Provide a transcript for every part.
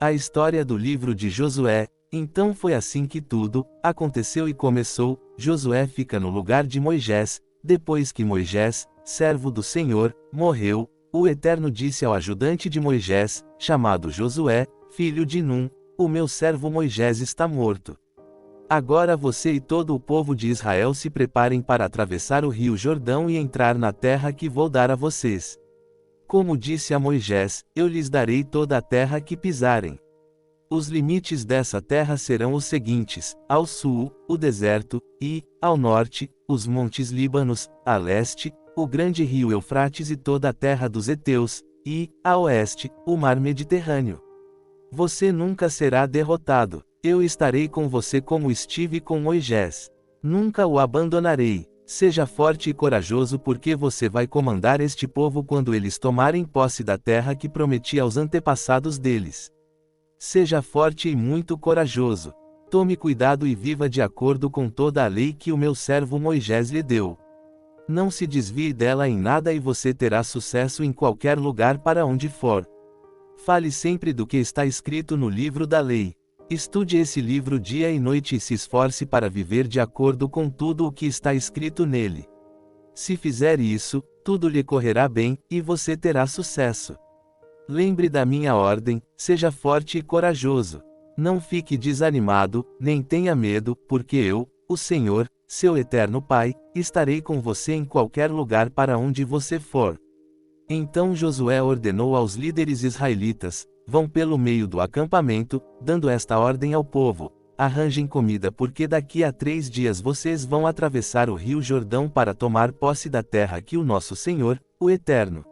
A história do livro de Josué. Então foi assim que tudo aconteceu e começou. Josué fica no lugar de Moisés. Depois que Moisés, servo do Senhor, morreu, o Eterno disse ao ajudante de Moisés, chamado Josué, filho de Num: o meu servo Moisés está morto. Agora você e todo o povo de Israel se preparem para atravessar o rio Jordão e entrar na terra que vou dar a vocês. Como disse a Moisés, eu lhes darei toda a terra que pisarem. Os limites dessa terra serão os seguintes: ao sul, o deserto, e, ao norte, os montes Líbanos, a leste, o grande rio Eufrates e toda a terra dos heteus, e, a oeste, o mar Mediterrâneo. Você nunca será derrotado. Eu estarei com você como estive com Moisés. Nunca o abandonarei. Seja forte e corajoso, porque você vai comandar este povo quando eles tomarem posse da terra que prometi aos antepassados deles. Seja forte e muito corajoso. Tome cuidado e viva de acordo com toda a lei que o meu servo Moisés lhe deu. Não se desvie dela em nada e você terá sucesso em qualquer lugar para onde for. Fale sempre do que está escrito no livro da lei. Estude esse livro dia e noite e se esforce para viver de acordo com tudo o que está escrito nele. Se fizer isso, tudo lhe correrá bem, e você terá sucesso. Lembre da minha ordem: seja forte e corajoso. Não fique desanimado, nem tenha medo, porque eu, o Senhor, seu eterno Pai, estarei com você em qualquer lugar para onde você for. Então Josué ordenou aos líderes israelitas: vão pelo meio do acampamento, dando esta ordem ao povo: arranjem comida, porque daqui a 3 dias vocês vão atravessar o rio Jordão para tomar posse da terra que o nosso Senhor, o Eterno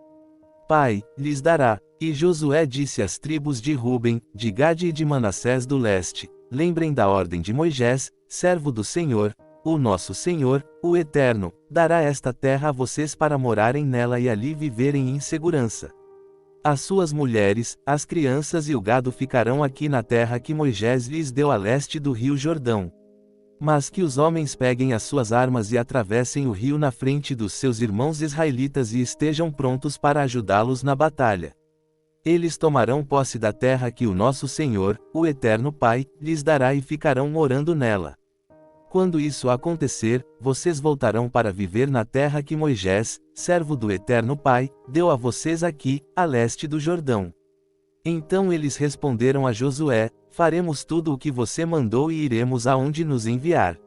Pai, lhes dará. E Josué disse às tribos de Ruben, de Gade e de Manassés do leste: lembrem da ordem de Moisés, servo do Senhor, o nosso Senhor, o Eterno, dará esta terra a vocês para morarem nela e ali viverem em segurança. As suas mulheres, as crianças e o gado ficarão aqui na terra que Moisés lhes deu a leste do rio Jordão. Mas que os homens peguem as suas armas e atravessem o rio na frente dos seus irmãos israelitas e estejam prontos para ajudá-los na batalha. Eles tomarão posse da terra que o nosso Senhor, o Eterno Pai, lhes dará e ficarão morando nela. Quando isso acontecer, vocês voltarão para viver na terra que Moisés, servo do Eterno Pai, deu a vocês aqui, a leste do Jordão. Então eles responderam a Josué: faremos tudo o que você mandou e iremos aonde nos enviar.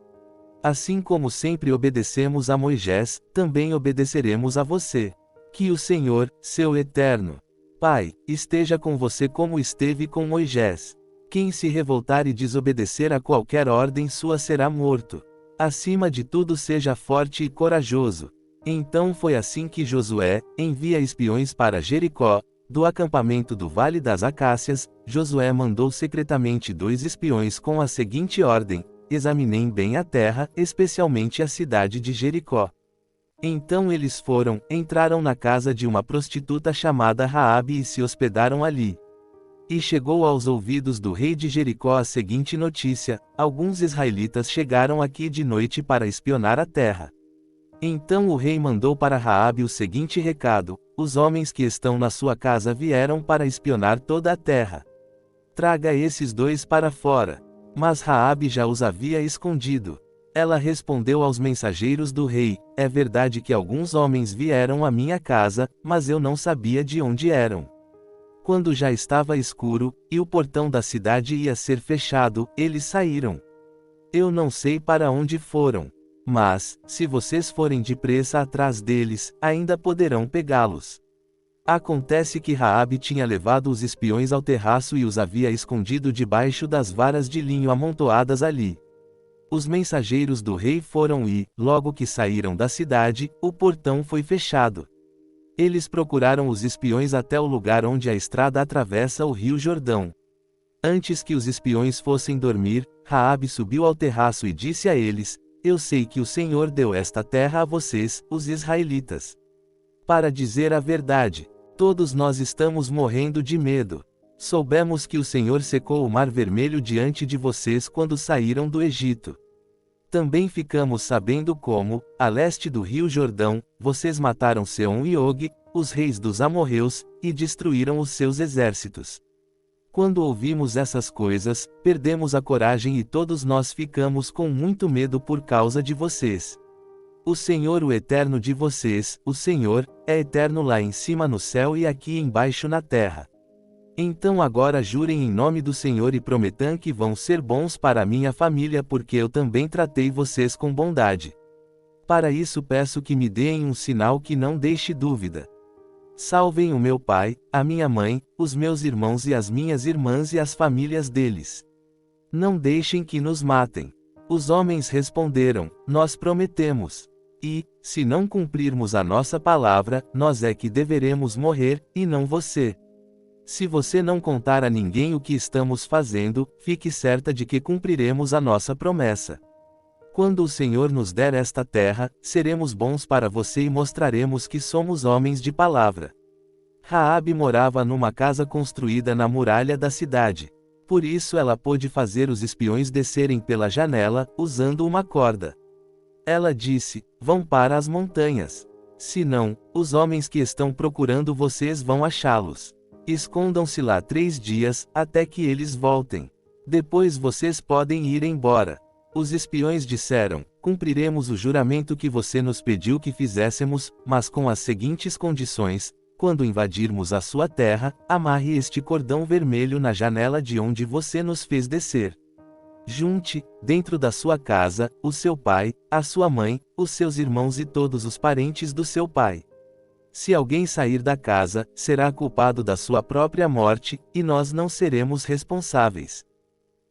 Assim como sempre obedecemos a Moisés, também obedeceremos a você. Que o Senhor, seu Eterno Pai, esteja com você como esteve com Moisés. Quem se revoltar e desobedecer a qualquer ordem sua será morto. Acima de tudo, seja forte e corajoso. Então foi assim que Josué envia espiões para Jericó. Do acampamento do Vale das Acácias, Josué mandou secretamente 2 espiões com a seguinte ordem: examinem bem a terra, especialmente a cidade de Jericó. Então eles entraram na casa de uma prostituta chamada Raabe e se hospedaram ali. E chegou aos ouvidos do rei de Jericó a seguinte notícia: alguns israelitas chegaram aqui de noite para espionar a terra. Então o rei mandou para Raabe o seguinte recado: os homens que estão na sua casa vieram para espionar toda a terra. Traga esses 2 para fora. Mas Raabe já os havia escondido. Ela respondeu aos mensageiros do rei: é verdade que alguns homens vieram à minha casa, mas eu não sabia de onde eram. Quando já estava escuro, e o portão da cidade ia ser fechado, eles saíram. Eu não sei para onde foram. Mas, se vocês forem depressa atrás deles, ainda poderão pegá-los. Acontece que Raabe tinha levado os espiões ao terraço e os havia escondido debaixo das varas de linho amontoadas ali. Os mensageiros do rei foram e, logo que saíram da cidade, o portão foi fechado. Eles procuraram os espiões até o lugar onde a estrada atravessa o rio Jordão. Antes que os espiões fossem dormir, Raabe subiu ao terraço e disse a eles: eu sei que o Senhor deu esta terra a vocês, os israelitas. Para dizer a verdade, todos nós estamos morrendo de medo. Soubemos que o Senhor secou o Mar Vermelho diante de vocês quando saíram do Egito. Também ficamos sabendo como, a leste do rio Jordão, vocês mataram Seom e Og, os reis dos amorreus, e destruíram os seus exércitos. Quando ouvimos essas coisas, perdemos a coragem e todos nós ficamos com muito medo por causa de vocês. O Senhor, o Eterno de vocês, o Senhor, é eterno lá em cima no céu e aqui embaixo na terra. Então agora jurem em nome do Senhor e prometam que vão ser bons para a minha família, porque eu também tratei vocês com bondade. Para isso peço que me deem um sinal que não deixe dúvida. Salvem o meu pai, a minha mãe, os meus irmãos e as minhas irmãs e as famílias deles. Não deixem que nos matem. Os homens responderam: nós prometemos. E, se não cumprirmos a nossa palavra, nós é que deveremos morrer, e não você. Se você não contar a ninguém o que estamos fazendo, fique certa de que cumpriremos a nossa promessa. Quando o Senhor nos der esta terra, seremos bons para você e mostraremos que somos homens de palavra. Raabe morava numa casa construída na muralha da cidade. Por isso ela pôde fazer os espiões descerem pela janela, usando uma corda. Ela disse: vão para as montanhas. Se não, os homens que estão procurando vocês vão achá-los. Escondam-se lá 3 dias, até que eles voltem. Depois vocês podem ir embora. Os espiões disseram: cumpriremos o juramento que você nos pediu que fizéssemos, mas com as seguintes condições: quando invadirmos a sua terra, amarre este cordão vermelho na janela de onde você nos fez descer. Junte, dentro da sua casa, o seu pai, a sua mãe, os seus irmãos e todos os parentes do seu pai. Se alguém sair da casa, será culpado da sua própria morte, e nós não seremos responsáveis.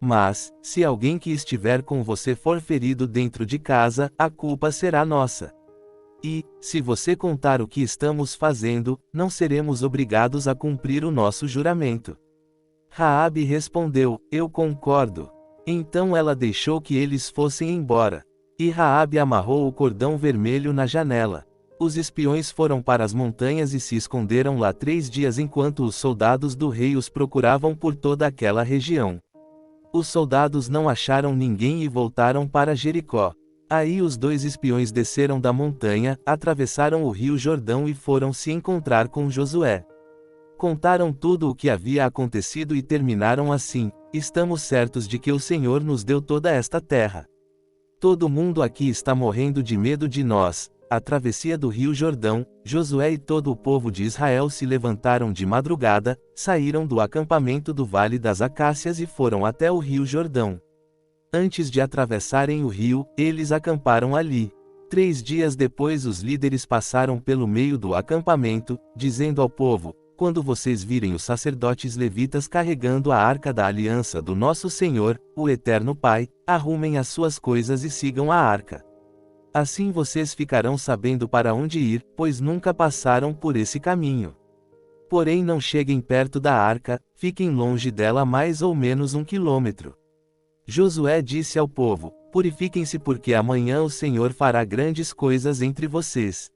Mas, se alguém que estiver com você for ferido dentro de casa, a culpa será nossa. E, se você contar o que estamos fazendo, não seremos obrigados a cumprir o nosso juramento. Raabe respondeu: eu concordo. Então ela deixou que eles fossem embora. E Raabe amarrou o cordão vermelho na janela. Os espiões foram para as montanhas e se esconderam lá 3 dias enquanto os soldados do rei os procuravam por toda aquela região. Os soldados não acharam ninguém e voltaram para Jericó. Aí os 2 espiões desceram da montanha, atravessaram o rio Jordão e foram se encontrar com Josué. Contaram tudo o que havia acontecido e terminaram assim: estamos certos de que o Senhor nos deu toda esta terra. Todo mundo aqui está morrendo de medo de nós. A travessia do rio Jordão, Josué e todo o povo de Israel se levantaram de madrugada, saíram do acampamento do Vale das Acácias e foram até o rio Jordão. Antes de atravessarem o rio, eles acamparam ali. 3 dias depois os líderes passaram pelo meio do acampamento, dizendo ao povo: quando vocês virem os sacerdotes levitas carregando a arca da aliança do nosso Senhor, o Eterno Pai, arrumem as suas coisas e sigam a arca. Assim vocês ficarão sabendo para onde ir, pois nunca passaram por esse caminho. Porém não cheguem perto da arca, fiquem longe dela mais ou menos 1 quilômetro. Josué disse ao povo: purifiquem-se porque amanhã o Senhor fará grandes coisas entre vocês.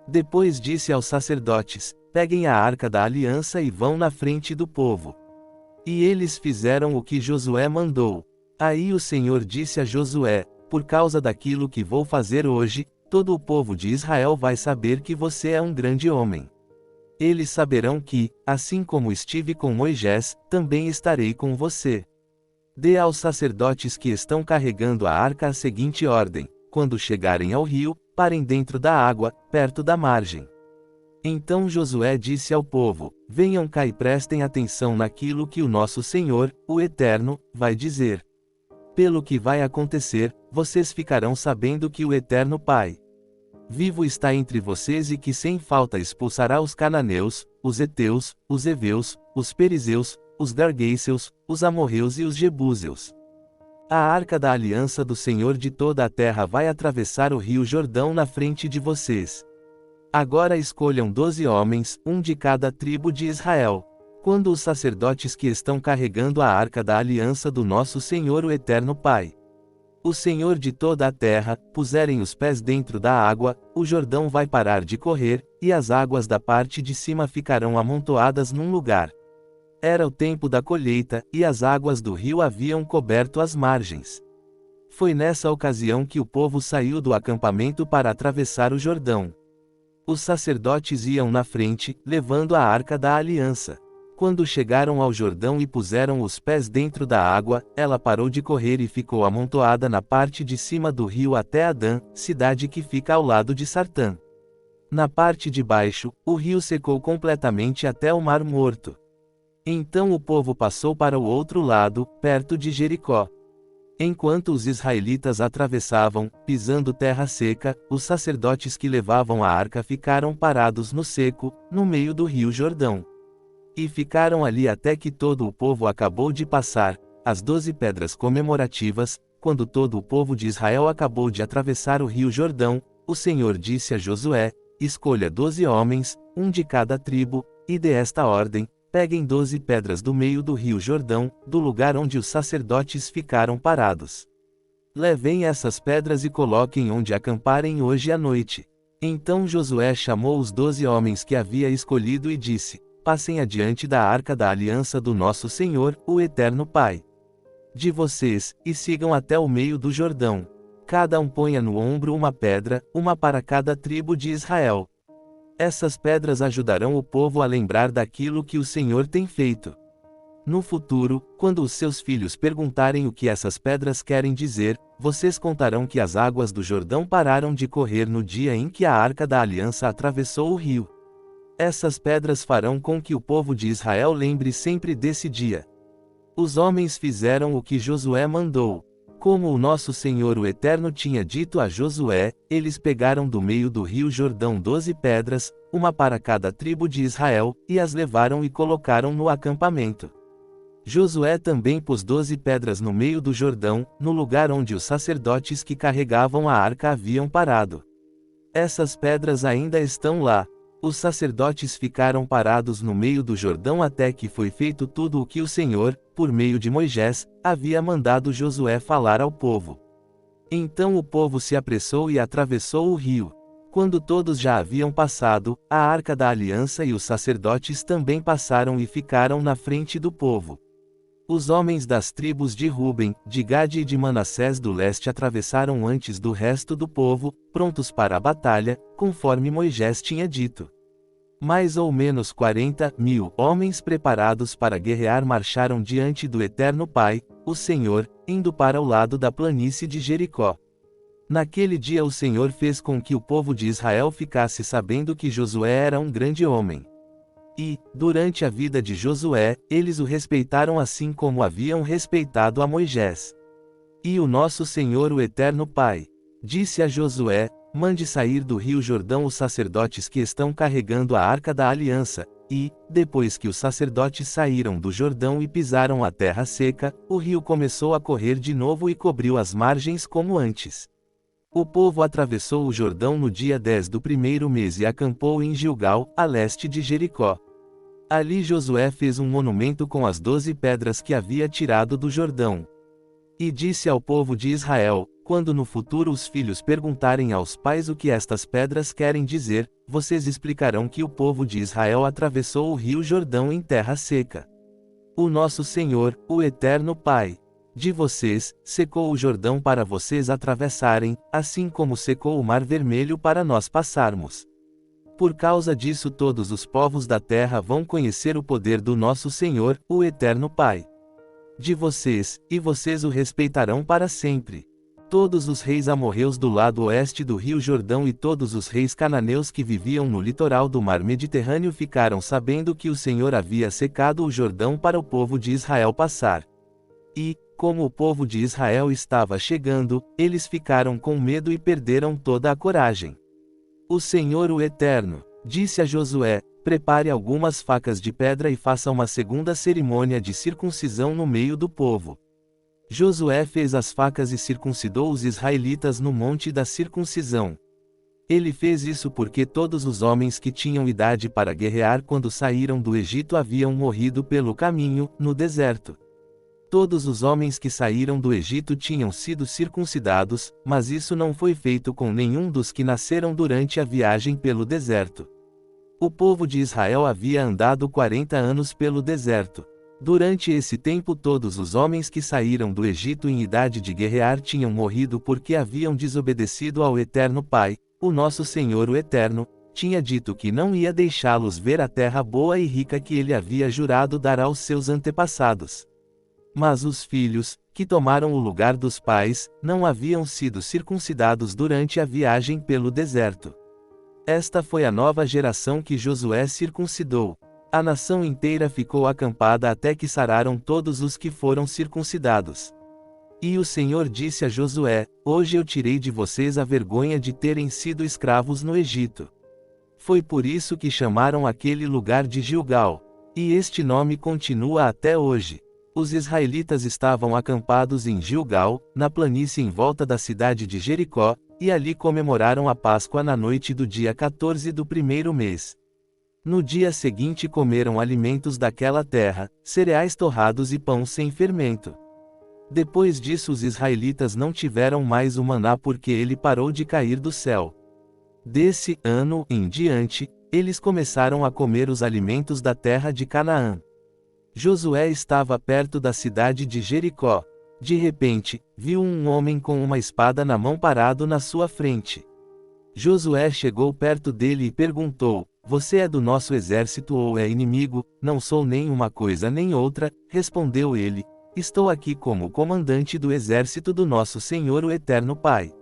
Depois disse aos sacerdotes: peguem a arca da aliança e vão na frente do povo. E eles fizeram o que Josué mandou. Aí o Senhor disse a Josué: por causa daquilo que vou fazer hoje, todo o povo de Israel vai saber que você é um grande homem. Eles saberão que, assim como estive com Moisés, também estarei com você. Dê aos sacerdotes que estão carregando a arca a seguinte ordem: quando chegarem ao rio, parem dentro da água, perto da margem. Então Josué disse ao povo: venham cá e prestem atenção naquilo que o nosso Senhor, o Eterno, vai dizer. Pelo que vai acontecer, vocês ficarão sabendo que o Eterno Pai vivo está entre vocês e que sem falta expulsará os cananeus, os heteus, os heveus, os perizeus, os gargueiseus, os amorreus e os jebuseus. A arca da aliança do Senhor de toda a terra vai atravessar o rio Jordão na frente de vocês. Agora escolham 12 homens, um de cada tribo de Israel. Quando os sacerdotes que estão carregando a arca da aliança do nosso Senhor o Eterno Pai, o Senhor de toda a terra, puserem os pés dentro da água, o Jordão vai parar de correr, e as águas da parte de cima ficarão amontoadas num lugar. Era o tempo da colheita, e as águas do rio haviam coberto as margens. Foi nessa ocasião que o povo saiu do acampamento para atravessar o Jordão. Os sacerdotes iam na frente, levando a arca da aliança. Quando chegaram ao Jordão e puseram os pés dentro da água, ela parou de correr e ficou amontoada na parte de cima do rio até Adã, cidade que fica ao lado de Sartã. Na parte de baixo, o rio secou completamente até o Mar Morto. Então o povo passou para o outro lado, perto de Jericó. Enquanto os israelitas atravessavam, pisando terra seca, os sacerdotes que levavam a arca ficaram parados no seco, no meio do rio Jordão. E ficaram ali até que todo o povo acabou de passar, as 12 pedras comemorativas. Quando todo o povo de Israel acabou de atravessar o rio Jordão, o Senhor disse a Josué: escolha 12 homens, um de cada tribo, e dê esta ordem: peguem 12 pedras do meio do rio Jordão, do lugar onde os sacerdotes ficaram parados. Levem essas pedras e coloquem onde acamparem hoje à noite. Então Josué chamou os 12 homens que havia escolhido e disse: passem adiante da arca da aliança do nosso Senhor, o Eterno Pai de vocês, e sigam até o meio do Jordão. Cada um ponha no ombro uma pedra, uma para cada tribo de Israel. Essas pedras ajudarão o povo a lembrar daquilo que o Senhor tem feito. No futuro, quando os seus filhos perguntarem o que essas pedras querem dizer, vocês contarão que as águas do Jordão pararam de correr no dia em que a arca da aliança atravessou o rio. Essas pedras farão com que o povo de Israel lembre sempre desse dia. Os homens fizeram o que Josué mandou. Como o nosso Senhor o Eterno tinha dito a Josué, eles pegaram do meio do rio Jordão 12 pedras, uma para cada tribo de Israel, e as levaram e colocaram no acampamento. Josué também pôs 12 pedras no meio do Jordão, no lugar onde os sacerdotes que carregavam a arca haviam parado. Essas pedras ainda estão lá. Os sacerdotes ficaram parados no meio do Jordão até que foi feito tudo o que o Senhor, por meio de Moisés, havia mandado Josué falar ao povo. Então o povo se apressou e atravessou o rio. Quando todos já haviam passado, a arca da aliança e os sacerdotes também passaram e ficaram na frente do povo. Os homens das tribos de Ruben, de Gade e de Manassés do leste atravessaram antes do resto do povo, prontos para a batalha, conforme Moisés tinha dito. Mais ou menos 40.000 homens preparados para guerrear marcharam diante do Eterno Pai, o Senhor, indo para o lado da planície de Jericó. Naquele dia o Senhor fez com que o povo de Israel ficasse sabendo que Josué era um grande homem. E, durante a vida de Josué, eles o respeitaram assim como haviam respeitado a Moisés. E o nosso Senhor o Eterno Pai disse a Josué: mande sair do rio Jordão os sacerdotes que estão carregando a arca da aliança. E, depois que os sacerdotes saíram do Jordão e pisaram a terra seca, o rio começou a correr de novo e cobriu as margens como antes. O povo atravessou o Jordão no dia 10 do primeiro mês e acampou em Gilgal, a leste de Jericó. Ali Josué fez um monumento com as 12 pedras que havia tirado do Jordão. E disse ao povo de Israel: quando no futuro os filhos perguntarem aos pais o que estas pedras querem dizer, vocês explicarão que o povo de Israel atravessou o rio Jordão em terra seca. O nosso Senhor, o Eterno Pai de vocês, secou o Jordão para vocês atravessarem, assim como secou o Mar Vermelho para nós passarmos. Por causa disso todos os povos da terra vão conhecer o poder do nosso Senhor, o Eterno Pai de vocês, e vocês o respeitarão para sempre. Todos os reis amorreus do lado oeste do rio Jordão e todos os reis cananeus que viviam no litoral do mar Mediterrâneo ficaram sabendo que o Senhor havia secado o Jordão para o povo de Israel passar. E, como o povo de Israel estava chegando, eles ficaram com medo e perderam toda a coragem. O Senhor o Eterno disse a Josué: prepare algumas facas de pedra e faça uma segunda cerimônia de circuncisão no meio do povo. Josué fez as facas e circuncidou os israelitas no monte da circuncisão. Ele fez isso porque todos os homens que tinham idade para guerrear quando saíram do Egito haviam morrido pelo caminho, no deserto. Todos os homens que saíram do Egito tinham sido circuncidados, mas isso não foi feito com nenhum dos que nasceram durante a viagem pelo deserto. O povo de Israel havia andado 40 anos pelo deserto. Durante esse tempo todos os homens que saíram do Egito em idade de guerrear tinham morrido porque haviam desobedecido ao Eterno Pai, o nosso Senhor o Eterno, tinha dito que não ia deixá-los ver a terra boa e rica que ele havia jurado dar aos seus antepassados. Mas os filhos, que tomaram o lugar dos pais, não haviam sido circuncidados durante a viagem pelo deserto. Esta foi a nova geração que Josué circuncidou. A nação inteira ficou acampada até que sararam todos os que foram circuncidados. E o Senhor disse a Josué: Hoje eu tirei de vocês a vergonha de terem sido escravos no Egito. Foi por isso que chamaram aquele lugar de Gilgal. E este nome continua até hoje. Os israelitas estavam acampados em Gilgal, na planície em volta da cidade de Jericó, e ali comemoraram a Páscoa na noite do dia 14 do primeiro mês. No dia seguinte comeram alimentos daquela terra, cereais torrados e pão sem fermento. Depois disso os israelitas não tiveram mais o maná porque ele parou de cair do céu. Desse ano em diante, eles começaram a comer os alimentos da terra de Canaã. Josué estava perto da cidade de Jericó. De repente, viu um homem com uma espada na mão parado na sua frente. Josué chegou perto dele e perguntou: Você é do nosso exército ou é inimigo? Não sou nem uma coisa nem outra, respondeu ele. Estou aqui como comandante do exército do nosso Senhor o Eterno Pai.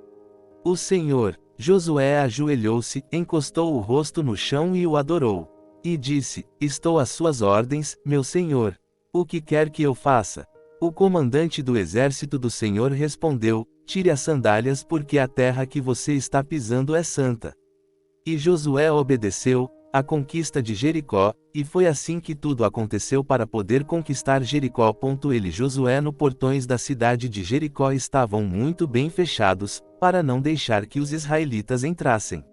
O Senhor. Josué ajoelhou-se, encostou o rosto no chão e o adorou. E disse: Estou às suas ordens, meu senhor. O que quer que eu faça? O comandante do exército do Senhor respondeu: Tire as sandálias porque a terra que você está pisando é santa. E Josué obedeceu, a conquista de Jericó, e foi assim que tudo aconteceu para poder conquistar Jericó. Ele e Josué no portões da cidade de Jericó estavam muito bem fechados, para não deixar que os israelitas entrassem.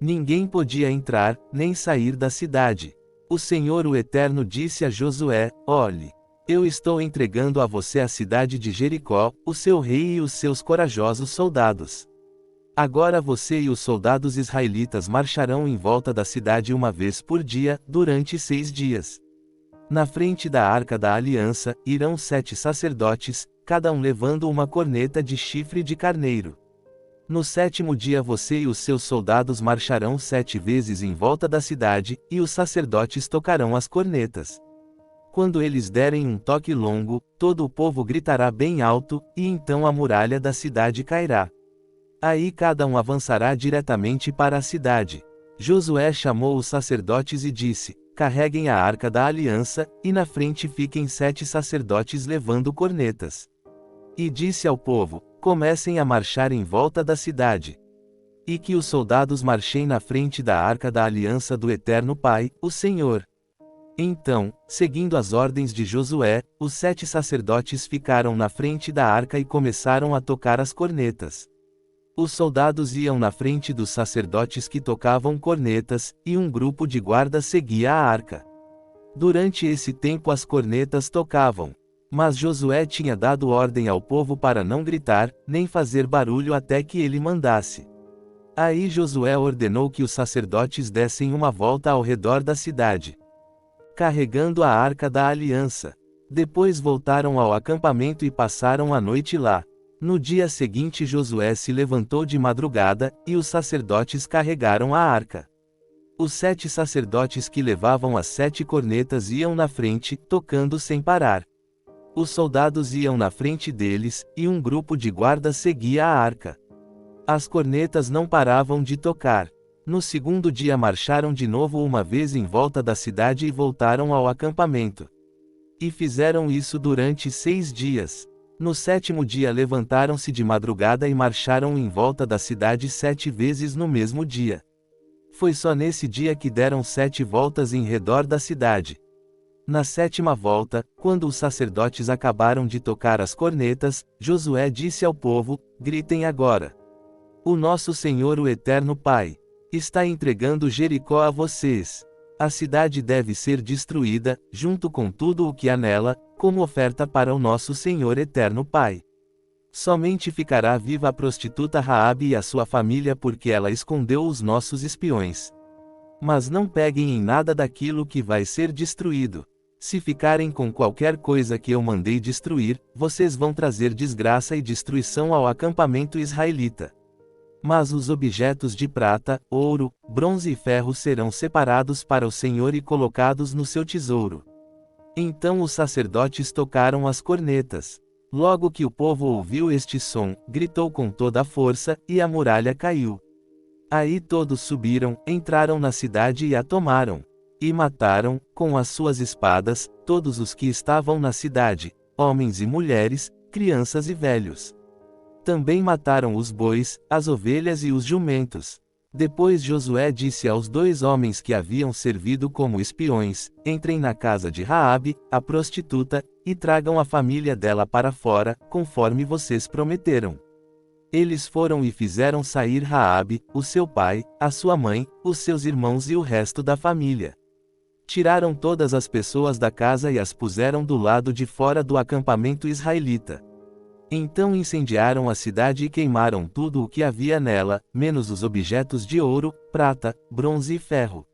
Ninguém podia entrar, nem sair da cidade. O Senhor o Eterno disse a Josué: Olhe, eu estou entregando a você a cidade de Jericó, o seu rei e os seus corajosos soldados. Agora você e os soldados israelitas marcharão em volta da cidade uma vez por dia, durante 6 dias. Na frente da Arca da Aliança, irão 7 sacerdotes, cada um levando uma corneta de chifre de carneiro. No 7º dia você e os seus soldados marcharão 7 vezes em volta da cidade, e os sacerdotes tocarão as cornetas. Quando eles derem um toque longo, todo o povo gritará bem alto, e então a muralha da cidade cairá. Aí cada um avançará diretamente para a cidade. Josué chamou os sacerdotes e disse: Carreguem a Arca da Aliança, e na frente fiquem 7 sacerdotes levando cornetas. E disse ao povo: Comecem a marchar em volta da cidade. E que os soldados marchem na frente da Arca da Aliança do Eterno Pai, o Senhor. Então, seguindo as ordens de Josué, os 7 sacerdotes ficaram na frente da arca e começaram a tocar as cornetas. Os soldados iam na frente dos sacerdotes que tocavam cornetas, e um grupo de guardas seguia a arca. Durante esse tempo as cornetas tocavam. Mas Josué tinha dado ordem ao povo para não gritar, nem fazer barulho até que ele mandasse. Aí Josué ordenou que os sacerdotes dessem uma volta ao redor da cidade, carregando a Arca da Aliança. Depois voltaram ao acampamento e passaram a noite lá. No dia seguinte Josué se levantou de madrugada, e os sacerdotes carregaram a arca. Os 7 sacerdotes que levavam as 7 cornetas iam na frente, tocando sem parar. Os soldados iam na frente deles, e um grupo de guardas seguia a arca. As cornetas não paravam de tocar. No 2º dia marcharam de novo uma vez em volta da cidade e voltaram ao acampamento. E fizeram isso durante 6 dias. No 7º dia levantaram-se de madrugada e marcharam em volta da cidade 7 vezes no mesmo dia. Foi só nesse dia que deram 7 voltas em redor da cidade. Na 7ª volta, quando os sacerdotes acabaram de tocar as cornetas, Josué disse ao povo: Gritem agora. O nosso Senhor o Eterno Pai está entregando Jericó a vocês. A cidade deve ser destruída, junto com tudo o que há nela, como oferta para o nosso Senhor Eterno Pai. Somente ficará viva a prostituta Raabe e a sua família porque ela escondeu os nossos espiões. Mas não peguem em nada daquilo que vai ser destruído. Se ficarem com qualquer coisa que eu mandei destruir, vocês vão trazer desgraça e destruição ao acampamento israelita. Mas os objetos de prata, ouro, bronze e ferro serão separados para o Senhor e colocados no seu tesouro. Então os sacerdotes tocaram as cornetas. Logo que o povo ouviu este som, gritou com toda a força, e a muralha caiu. Aí todos subiram, entraram na cidade e a tomaram. E mataram, com as suas espadas, todos os que estavam na cidade, homens e mulheres, crianças e velhos. Também mataram os bois, as ovelhas e os jumentos. Depois Josué disse aos 2 homens que haviam servido como espiões: entrem na casa de Raabe, a prostituta, e tragam a família dela para fora, conforme vocês prometeram. Eles foram e fizeram sair Raabe, o seu pai, a sua mãe, os seus irmãos e o resto da família. Tiraram todas as pessoas da casa e as puseram do lado de fora do acampamento israelita. Então incendiaram a cidade e queimaram tudo o que havia nela, menos os objetos de ouro, prata, bronze e ferro.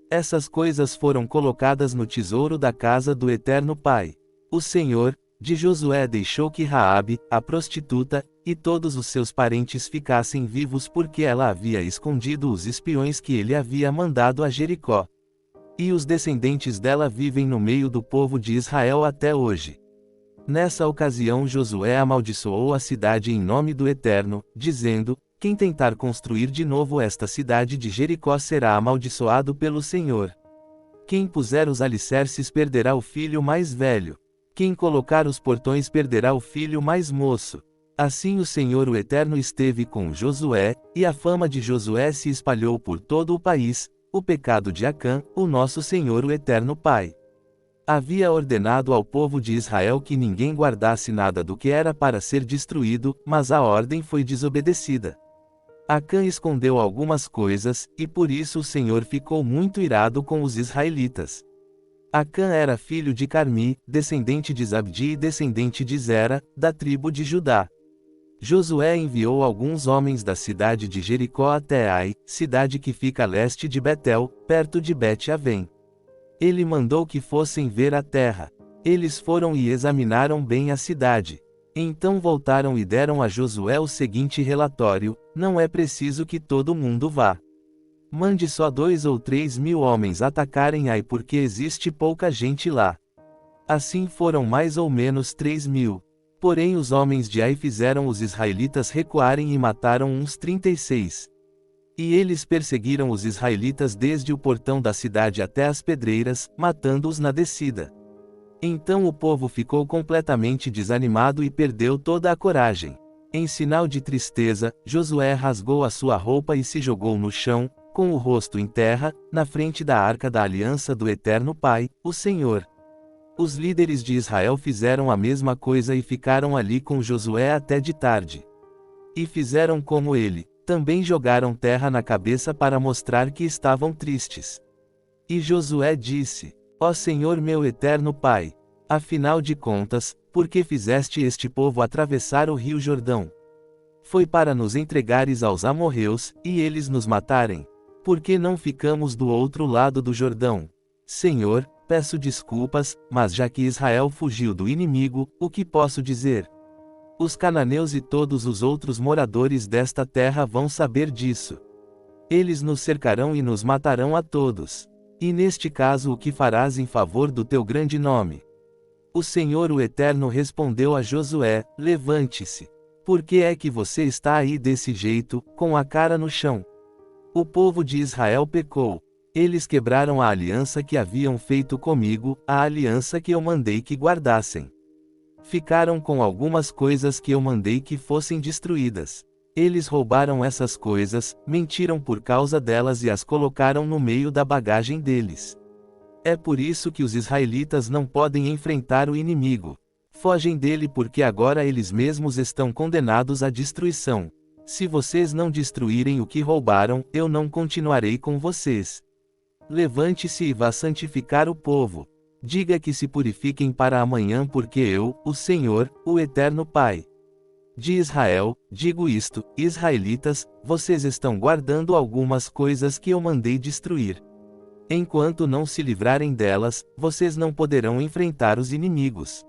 Essas coisas foram colocadas no tesouro da casa do Eterno Pai. O Senhor, de Josué, deixou que Raabe, a prostituta, e todos os seus parentes ficassem vivos porque ela havia escondido os espiões que ele havia mandado a Jericó. E os descendentes dela vivem no meio do povo de Israel até hoje. Nessa ocasião Josué amaldiçoou a cidade em nome do Eterno, dizendo: quem tentar construir de novo esta cidade de Jericó será amaldiçoado pelo Senhor. Quem puser os alicerces perderá o filho mais velho. Quem colocar os portões perderá o filho mais moço. Assim o Senhor o Eterno esteve com Josué, e a fama de Josué se espalhou por todo o país, o pecado de Acã, o nosso Senhor o Eterno Pai havia ordenado ao povo de Israel que ninguém guardasse nada do que era para ser destruído, mas a ordem foi desobedecida. Acã escondeu algumas coisas, e por isso o Senhor ficou muito irado com os israelitas. Acã era filho de Carmi, descendente de Zabdi e descendente de Zera, da tribo de Judá. Josué enviou alguns homens da cidade de Jericó até Ai, cidade que fica a leste de Betel, perto de Bet-Avém. Ele mandou que fossem ver a terra. Eles foram e examinaram bem a cidade. Então voltaram e deram a Josué o seguinte relatório: não é preciso que todo mundo vá. Mande só 2 ou 3 mil homens atacarem Ai porque existe pouca gente lá. Assim foram mais ou menos 3 mil. Porém os homens de Ai fizeram os israelitas recuarem e mataram uns 36. E eles perseguiram os israelitas desde o portão da cidade até as pedreiras, matando-os na descida. Então o povo ficou completamente desanimado e perdeu toda a coragem. Em sinal de tristeza, Josué rasgou a sua roupa e se jogou no chão, com o rosto em terra, na frente da arca da aliança do Eterno Pai, o Senhor. Os líderes de Israel fizeram a mesma coisa e ficaram ali com Josué até de tarde. E fizeram como ele. Também jogaram terra na cabeça para mostrar que estavam tristes. E Josué disse: ó Senhor meu eterno Pai, afinal de contas, por que fizeste este povo atravessar o rio Jordão? Foi para nos entregares aos amorreus, e eles nos matarem? Por que não ficamos do outro lado do Jordão? Senhor, peço desculpas, mas já que Israel fugiu do inimigo, o que posso dizer? Os cananeus e todos os outros moradores desta terra vão saber disso. Eles nos cercarão e nos matarão a todos. E neste caso o que farás em favor do teu grande nome? O Senhor o Eterno respondeu a Josué: levante-se. Por que é que você está aí desse jeito, com a cara no chão? O povo de Israel pecou. Eles quebraram a aliança que haviam feito comigo, a aliança que eu mandei que guardassem. Ficaram com algumas coisas que eu mandei que fossem destruídas. Eles roubaram essas coisas, mentiram por causa delas e as colocaram no meio da bagagem deles. É por isso que os israelitas não podem enfrentar o inimigo. Fogem dele porque agora eles mesmos estão condenados à destruição. Se vocês não destruírem o que roubaram, eu não continuarei com vocês. Levante-se e vá santificar o povo. Diga que se purifiquem para amanhã porque eu, o Senhor, o Eterno Pai de Israel, digo isto: israelitas, vocês estão guardando algumas coisas que eu mandei destruir. Enquanto não se livrarem delas, vocês não poderão enfrentar os inimigos.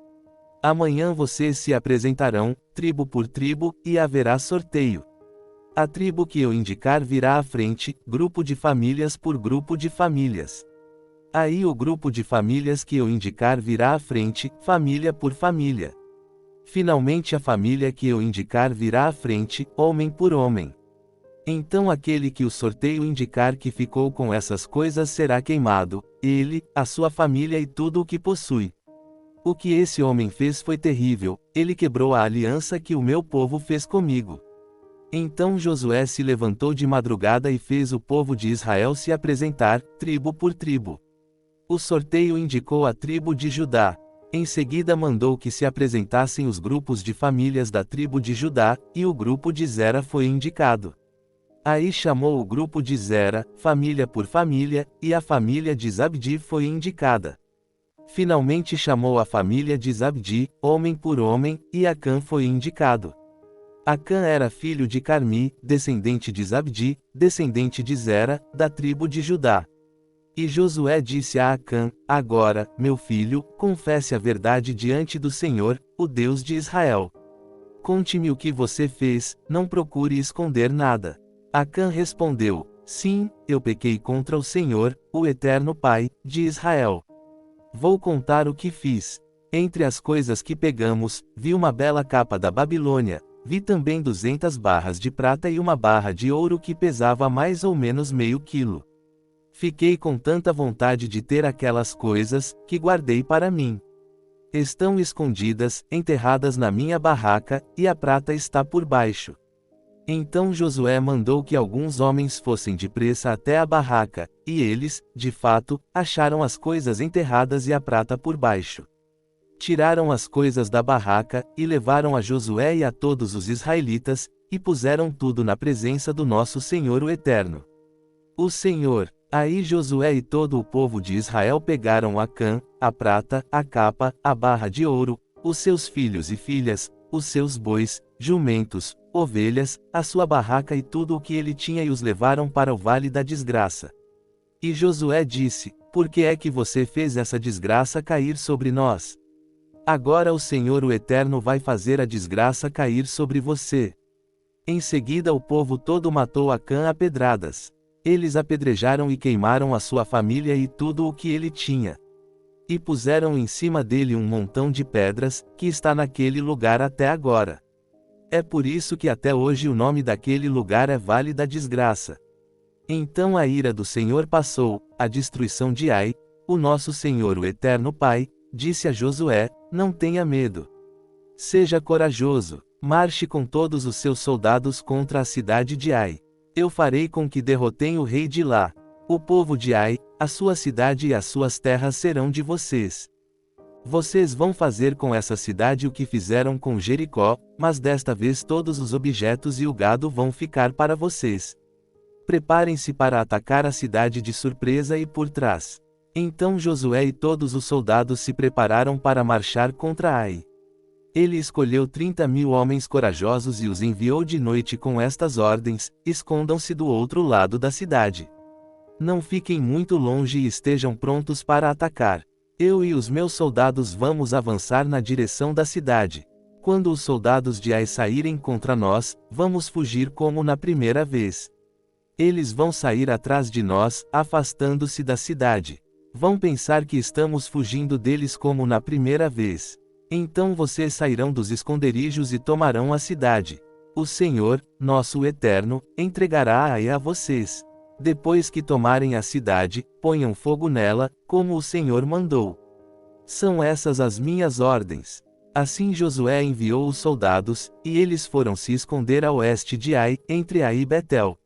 Amanhã vocês se apresentarão, tribo por tribo, e haverá sorteio. A tribo que eu indicar virá à frente, grupo de famílias por grupo de famílias. Aí o grupo de famílias que eu indicar virá à frente, família por família. Finalmente a família que eu indicar virá à frente, homem por homem. Então aquele que o sorteio indicar que ficou com essas coisas será queimado, ele, a sua família e tudo o que possui. O que esse homem fez foi terrível, ele quebrou a aliança que o meu povo fez comigo. Então Josué se levantou de madrugada e fez o povo de Israel se apresentar, tribo por tribo. O sorteio indicou a tribo de Judá. Em seguida mandou que se apresentassem os grupos de famílias da tribo de Judá, e o grupo de Zera foi indicado. Aí chamou o grupo de Zera, família por família, e a família de Zabdi foi indicada. Finalmente chamou a família de Zabdi, homem por homem, e Acã foi indicado. Acã era filho de Carmi, descendente de Zabdi, descendente de Zera, da tribo de Judá. E Josué disse a Acã: Agora, meu filho, confesse a verdade diante do Senhor, o Deus de Israel. Conte-me o que você fez, não procure esconder nada. Acã respondeu: Sim, eu pequei contra o Senhor, o Eterno Pai, de Israel. Vou contar o que fiz. Entre as coisas que pegamos, vi uma bela capa da Babilônia, vi também 200 barras de prata e uma barra de ouro que pesava mais ou menos meio quilo. Fiquei com tanta vontade de ter aquelas coisas, que guardei para mim. Estão escondidas, enterradas na minha barraca, e a prata está por baixo. Então Josué mandou que alguns homens fossem depressa até a barraca, e eles, de fato, acharam as coisas enterradas e a prata por baixo. Tiraram as coisas da barraca, e levaram a Josué e a todos os israelitas, e puseram tudo na presença do nosso Senhor o Eterno. O Senhor. Aí Josué e todo o povo de Israel pegaram Acã, a prata, a capa, a barra de ouro, os seus filhos e filhas, os seus bois, jumentos, ovelhas, a sua barraca e tudo o que ele tinha e os levaram para o vale da desgraça. E Josué disse: Por que é que você fez essa desgraça cair sobre nós? Agora o Senhor o Eterno vai fazer a desgraça cair sobre você. Em seguida o povo todo matou Acã a pedradas. Eles apedrejaram e queimaram a sua família e tudo o que ele tinha. E puseram em cima dele um montão de pedras, que está naquele lugar até agora. É por isso que até hoje o nome daquele lugar é Vale da Desgraça. Então a ira do Senhor passou, a destruição de Ai, o nosso Senhor o Eterno Pai, disse a Josué: Não tenha medo. Seja corajoso, marche com todos os seus soldados contra a cidade de Ai. Eu farei com que derrotem o rei de lá. O povo de Ai, a sua cidade e as suas terras serão de vocês. Vocês vão fazer com essa cidade o que fizeram com Jericó, mas desta vez todos os objetos e o gado vão ficar para vocês. Preparem-se para atacar a cidade de surpresa e por trás. Então Josué e todos os soldados se prepararam para marchar contra Ai. Ele escolheu 30.000 homens corajosos e os enviou de noite com estas ordens: escondam-se do outro lado da cidade. Não fiquem muito longe e estejam prontos para atacar. Eu e os meus soldados vamos avançar na direção da cidade. Quando os soldados de Ai saírem contra nós, vamos fugir como na primeira vez. Eles vão sair atrás de nós, afastando-se da cidade. Vão pensar que estamos fugindo deles como na primeira vez. Então vocês sairão dos esconderijos e tomarão a cidade. O Senhor, nosso Eterno, entregará Ai a vocês. Depois que tomarem a cidade, ponham fogo nela, como o Senhor mandou. São essas as minhas ordens. Assim Josué enviou os soldados, e eles foram se esconder a oeste de Ai, entre Ai e Betel.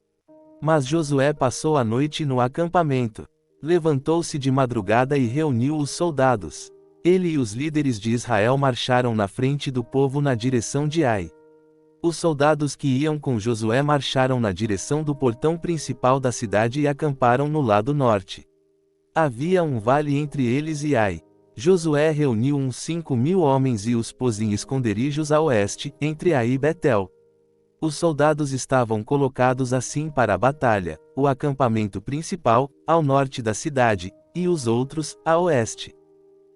Mas Josué passou a noite no acampamento. Levantou-se de madrugada e reuniu os soldados. Ele e os líderes de Israel marcharam na frente do povo na direção de Ai. Os soldados que iam com Josué marcharam na direção do portão principal da cidade e acamparam no lado norte. Havia um vale entre eles e Ai. Josué reuniu uns 5.000 homens e os pôs em esconderijos a oeste, entre Ai e Betel. Os soldados estavam colocados assim para a batalha: o acampamento principal, ao norte da cidade, e os outros, a oeste.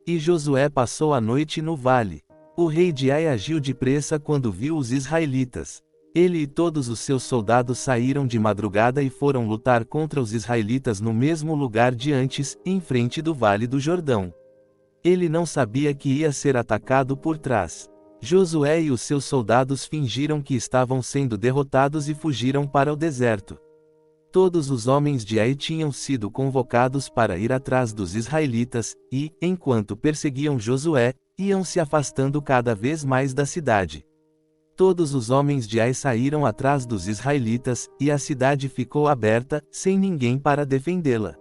E Josué passou a noite no vale. O rei de Ai agiu depressa quando viu os israelitas. Ele e todos os seus soldados saíram de madrugada e foram lutar contra os israelitas no mesmo lugar de antes, em frente do Vale do Jordão. Ele não sabia que ia ser atacado por trás. Josué e os seus soldados fingiram que estavam sendo derrotados e fugiram para o deserto. Todos os homens de Ai tinham sido convocados para ir atrás dos israelitas, e, enquanto perseguiam Josué, iam se afastando cada vez mais da cidade. Todos os homens de Ai saíram atrás dos israelitas, e a cidade ficou aberta, sem ninguém para defendê-la.